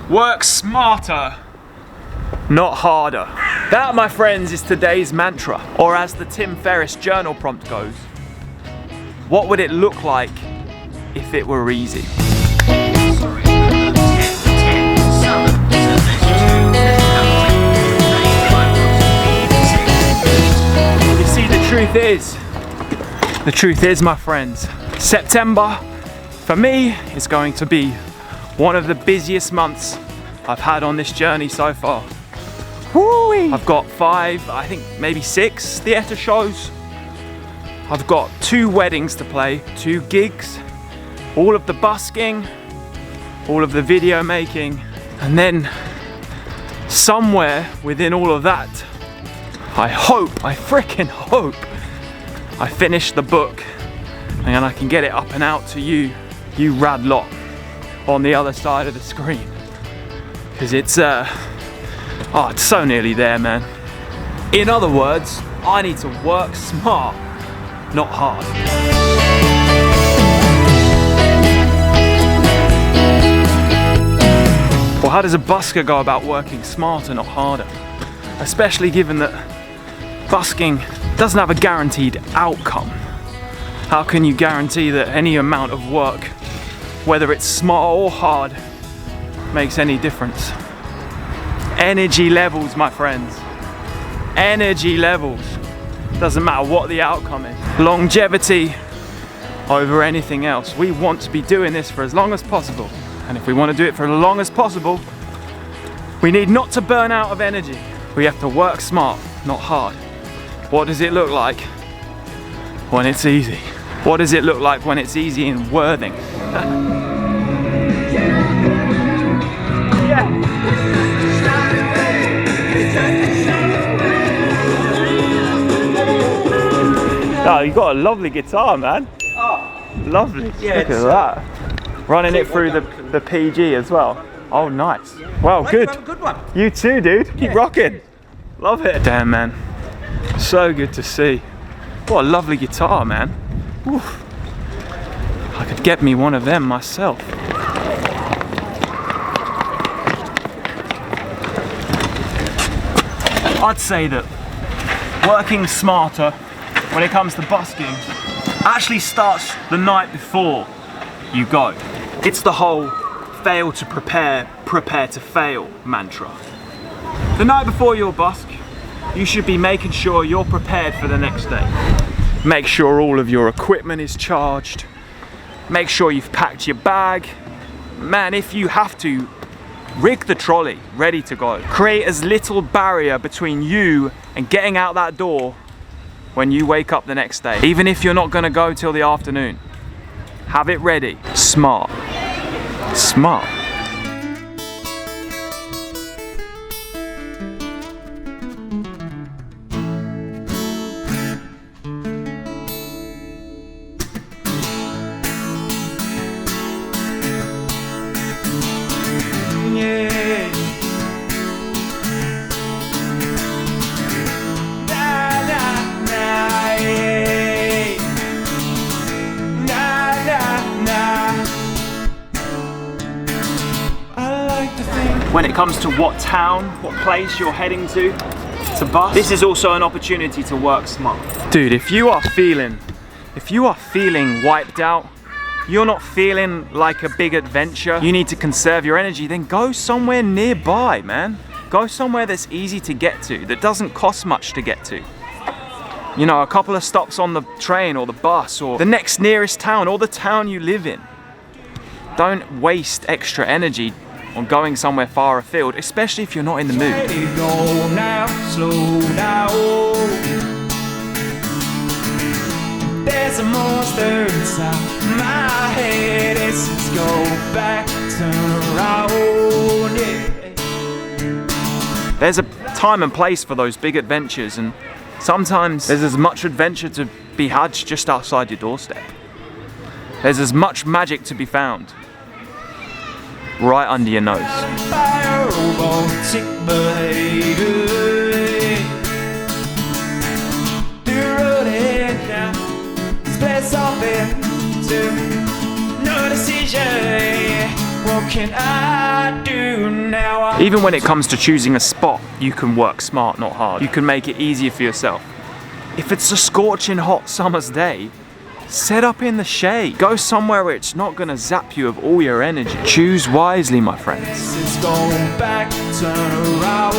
Work smarter, not harder. That, my friends, is today's mantra. Or as the Tim Ferriss journal prompt goes, what would it look like if it were easy? You see, the truth is, my friends, September, for me, is going to be one of the busiest months I've had on this journey so far. Woo-wee. I've got 5, I think maybe 6 theatre shows. I've got 2 weddings to play, 2 gigs, all of the busking, all of the video making, and then somewhere within all of that, I freaking hope, I finish the book and I can get it up and out to you rad lot on the other side of the screen. Because it's so nearly there, man. In other words, I need to work smart, not hard. Well, how does a busker go about working smarter, not harder? Especially given that busking doesn't have a guaranteed outcome. How can you guarantee that any amount of work, whether it's smart or hard, makes any difference? Energy levels, my friends. Energy levels. Doesn't matter what the outcome is. Longevity over anything else. We want to be doing this for as long as possible. And if we want to do it for as long as possible, we need not to burn out of energy. We have to work smart, not hard. What does it look like when it's easy? What does it look like when it's easy in Worthing? Oh, you got a lovely guitar, man. Oh, lovely. Yeah, look at that. Running it through the PG as well. Oh, nice. Well, good. Good one. You too, dude. Keep rocking. Love it. Damn, man. So good to see. What a lovely guitar, man. Oof. I could get me one of them myself. I'd say that working smarter when it comes to busking actually starts the night before you go. It's the whole fail to prepare, prepare to fail mantra. The night before your busk, you should be making sure you're prepared for the next day. Make sure all of your equipment is charged. Make sure you've packed your bag. Man, if you have to, rig the trolley, ready to go. Create as little barrier between you and getting out that door when you wake up the next day. Even if you're not gonna go till the afternoon. Have it ready. Smart. Smart. When it comes to what town, what place you're heading to bus, this is also an opportunity to work smart. Dude, if you are feeling wiped out, you're not feeling like a big adventure, you need to conserve your energy, then go somewhere nearby, man. Go somewhere that's easy to get to, that doesn't cost much to get to. You know, a couple of stops on the train or the bus or the next nearest town or the town you live in. Don't waste extra energy on going somewhere far afield, especially if you're not in the mood. Go now, slow down. There's a monster inside my head. Let's go back, turn around. Yeah. There's a time and place for those big adventures, and sometimes there's as much adventure to be had just outside your doorstep. There's as much magic to be found right under your nose. What can I do now? Even when it comes to choosing a spot, you can work smart, not hard. You can make it easier for yourself. If it's a scorching hot summer's day, set up in the shade. Go somewhere where it's not gonna zap you of all your energy. Choose wisely, my friends. It's going back, turn around.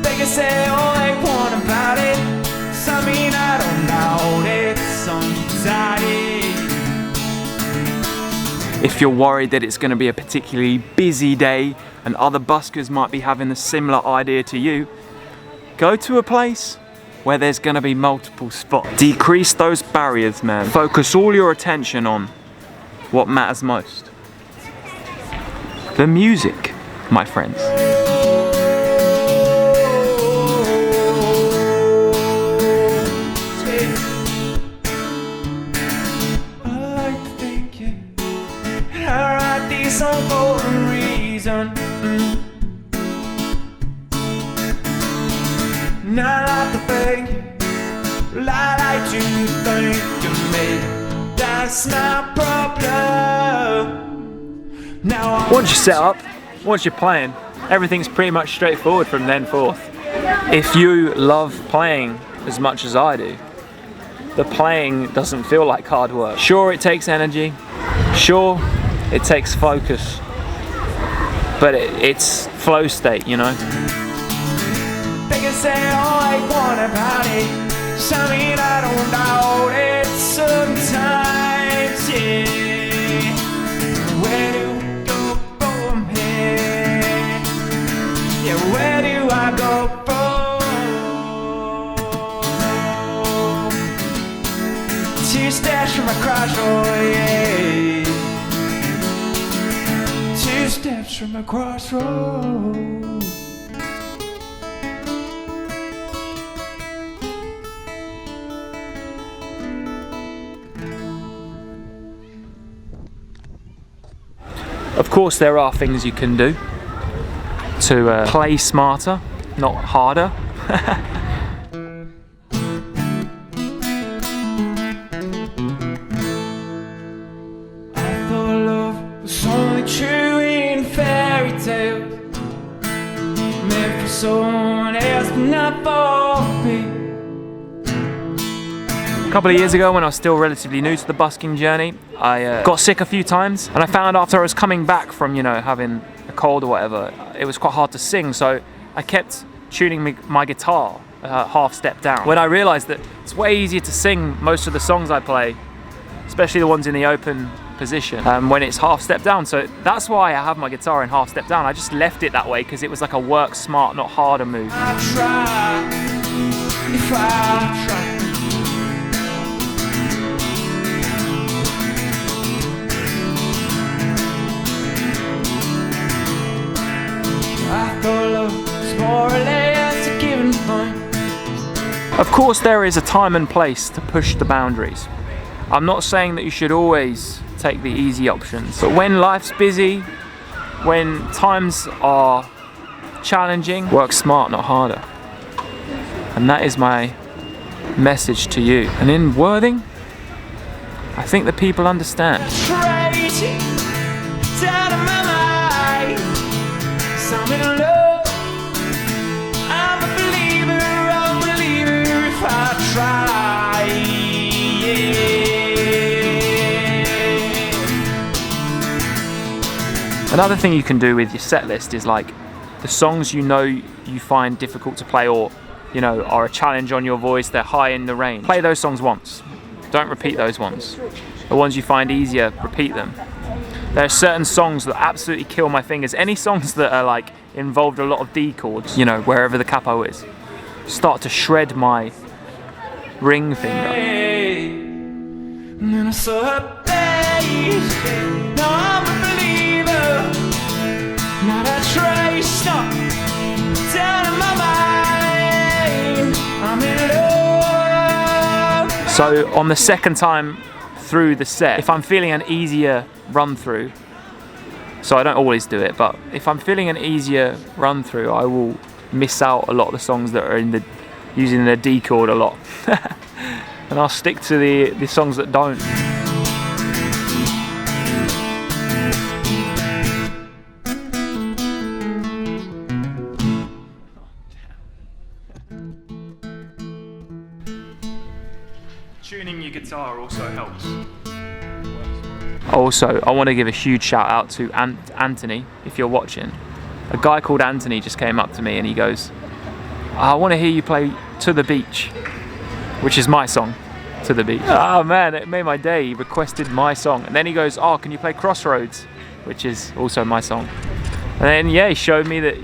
They can say all they want about it. I mean, I don't know, it's anxiety. If you're worried that it's gonna be a particularly busy day and other buskers might be having a similar idea to you, go to a place where there's gonna be multiple spots. Decrease those barriers, man. Focus all your attention on what matters most. The music, my friends. I write these songs for a reason. Not like the fake, like to think of me. That's my problem. Now once you're set up, once you're playing, everything's pretty much straightforward from then forth. If you love playing as much as I do, the playing doesn't feel like hard work. Sure, it takes energy. Sure, it takes focus. But it's flow state, you know? They can say all I want about it. I mean, I don't doubt it sometimes, yeah. Where do we go from here? Yeah, where do I go from? 2 steps from a crossroad, yeah. 2 steps from a crossroad. Of course, there are things you can do to play smarter, not harder. I thought love was only true in fairy tales, meant for someone else, but not for me. A couple of years ago, when I was still relatively new to the busking journey, I got sick a few times, and I found after I was coming back from, you know, having a cold or whatever, it was quite hard to sing, so I kept tuning my guitar half step down. When I realized that it's way easier to sing most of the songs I play, especially the ones in the open position, when it's half step down. So that's why I have my guitar in half step down. I just left it that way because it was like a work smart, not harder move. I try, if I try. Of course, there is a time and place to push the boundaries. I'm not saying that you should always take the easy options, but when life's busy, when times are challenging, work smart, not harder. And that is my message to you. And in Worthing, I think that people understand. Another thing you can do with your set list is, like, the songs you know you find difficult to play, or, you know, are a challenge on your voice, they're high in the range. Play those songs once. Don't repeat those ones. The ones you find easier, repeat them. There are certain songs that absolutely kill my fingers. Any songs that are like involved a lot of D chords, you know, wherever the capo is, start to shred my ring finger. So on the second time through the set, if I'm feeling an easier run through, so I don't always do it, but if I'm feeling an easier run through, I will miss out a lot of the songs that are using the D chord a lot. And I'll stick to the songs that don't. guitar also helps. Also, I want to give a huge shout out to Anthony, if you're watching. A guy called Anthony just came up to me and he goes, I want to hear you play To the Beach, which is my song, To the Beach. Oh man, it made my day. He requested my song. And then he goes, oh, can you play Crossroads, which is also my song. And then yeah, he showed me that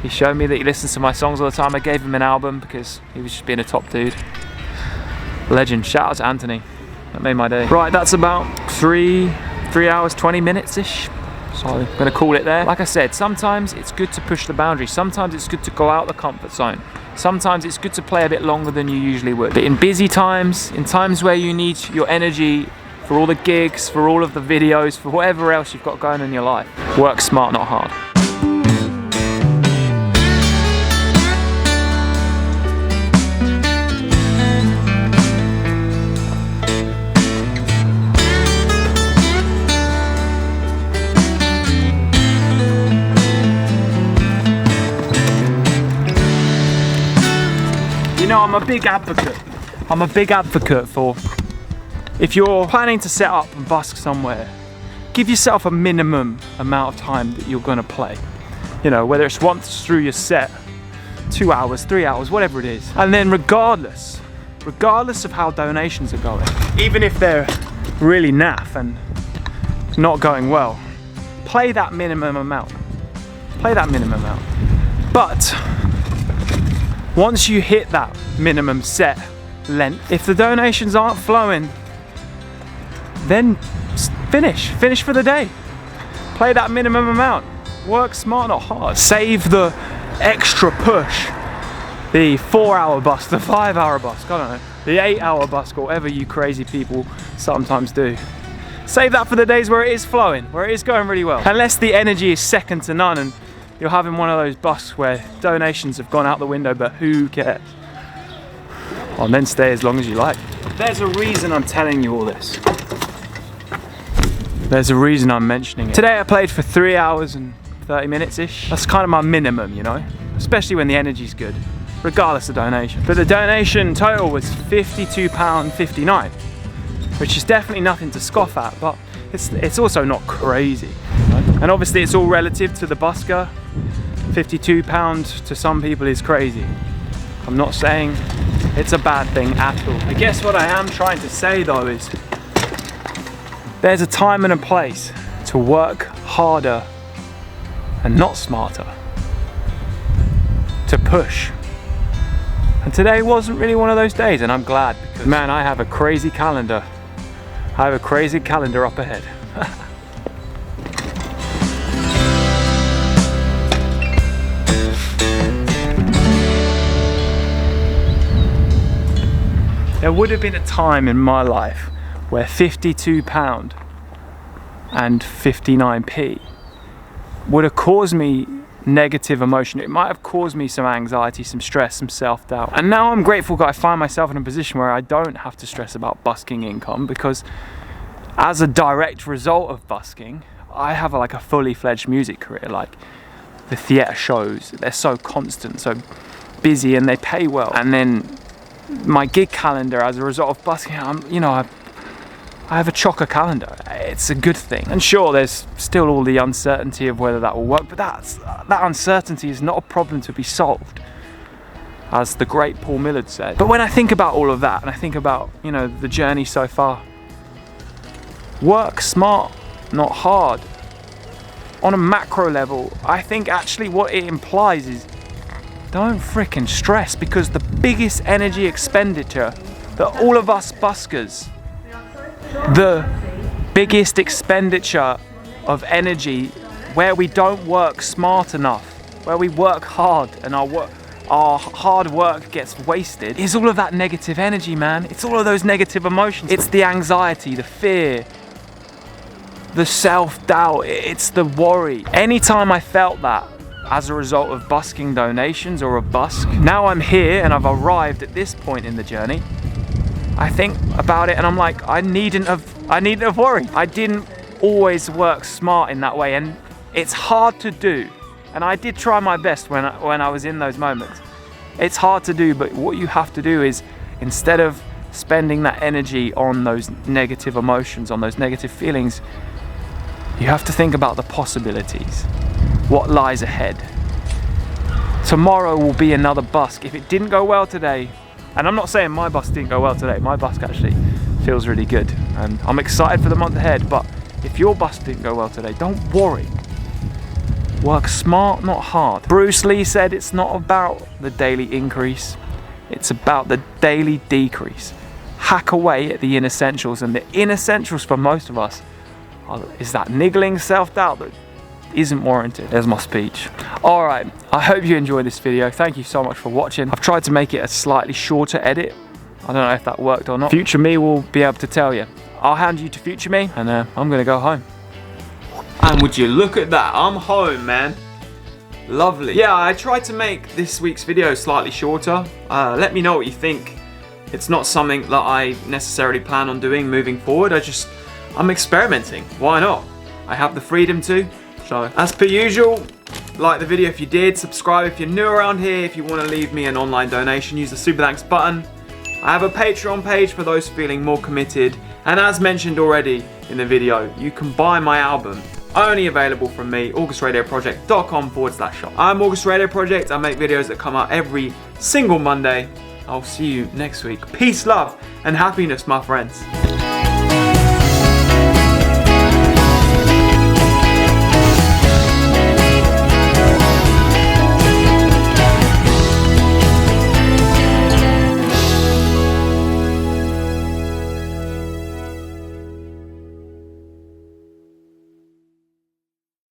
he listens to my songs all the time. I gave him an album because he was just being a top dude. Legend. Shout out to Anthony. That made my day. Right, that's about 3 hours 20 minutes ish. So I'm gonna call it there. Like I said, sometimes it's good to push the boundaries. Sometimes it's good to go out the comfort zone. Sometimes it's good to play a bit longer than you usually would. But in busy times, in times where you need your energy for all the gigs, for all of the videos, for whatever else you've got going in your life, work smart, not hard. You know, I'm a big advocate for, if you're planning to set up and busk somewhere, give yourself a minimum amount of time that you're gonna play. You know, whether it's once through your set, 2 hours, 3 hours, whatever it is. And then regardless of how donations are going, even if they're really naff and not going well, play that minimum amount. Play that minimum amount. But once you hit that minimum set length, if the donations aren't flowing, then finish for the day. Play that minimum amount. Work smart, not hard. Save the extra push, the 4-hour busk, the 5-hour busk, I don't know, the 8-hour busk, or whatever you crazy people sometimes do. Save that for the days where it is flowing, where it is going really well. Unless the energy is second to none and you're having one of those busks where donations have gone out the window, but who cares? Well, then stay as long as you like. There's a reason I'm telling you all this. There's a reason I'm mentioning it. Today I played for 3 hours and 30 minutes-ish. That's kind of my minimum, you know? Especially when the energy's good, regardless of donation. But the donation total was £52.59, which is definitely nothing to scoff at, but it's also not crazy. And obviously it's all relative to the Busker. £52 to some people is crazy. I'm not saying it's a bad thing at all. I guess what I am trying to say though is there's a time and a place to work harder and not smarter, to push. And today wasn't really one of those days, and I'm glad, because man, I have a crazy calendar. I have a crazy calendar up ahead. There would have been a time in my life where £52 and 59p would have caused me negative emotion. It might have caused me some anxiety, some stress, some self-doubt. And now I'm grateful that I find myself in a position where I don't have to stress about busking income, because as a direct result of busking, I have like a fully fledged music career. Like the theatre shows, they're so constant, so busy, and they pay well. And then my gig calendar, as a result of busking, I have a chocker calendar. It's a good thing. And sure, there's still all the uncertainty of whether that will work, but that uncertainty is not a problem to be solved, as the great Paul Millard said. But when I think about all of that, and I think about, you know, the journey so far, work smart, not hard. On a macro level, I think actually what it implies is don't frickin' stress, because the biggest energy expenditure that all of us buskers, the biggest expenditure of energy where we don't work smart enough, where we work hard and our hard work gets wasted, is all of that negative energy, man. It's all of those negative emotions. It's the anxiety, the fear, the self-doubt, it's the worry. Anytime I felt that as a result of busking donations or a busk, now I'm here and I've arrived at this point in the journey, I think about it and I'm like, I needn't have worried. I didn't always work smart in that way, and it's hard to do. And I did try my best when I was in those moments. It's hard to do, but what you have to do is, instead of spending that energy on those negative emotions, on those negative feelings, you have to think about the possibilities, what lies ahead. Tomorrow will be another busk. If it didn't go well today, and I'm not saying my busk didn't go well today, my busk actually feels really good, and I'm excited for the month ahead, but if your busk didn't go well today, don't worry. Work smart, not hard. Bruce Lee said it's not about the daily increase, it's about the daily decrease. Hack away at the inessentials, and the inessentials for most of us is that niggling self-doubt that isn't warranted. There's my speech. Alright, I hope you enjoyed this video. Thank you so much for watching. I've tried to make it a slightly shorter edit. I don't know if that worked or not. Future me will be able to tell you. I'll hand you to future me, and I'm gonna go home. And would you look at that? I'm home, man. Lovely. Yeah, I tried to make this week's video slightly shorter. Let me know what you think. It's not something that I necessarily plan on doing moving forward. I'm experimenting. Why not? I have the freedom to. So, as per usual, like the video if you did, subscribe if you're new around here. If you want to leave me an online donation, use the super thanks button. I have a Patreon page for those feeling more committed. And as mentioned already in the video, you can buy my album. Only available from me, augustradioproject.com/shop. I'm August Radio Project. I make videos that come out every single Monday. I'll see you next week. Peace, love, and happiness, my friends.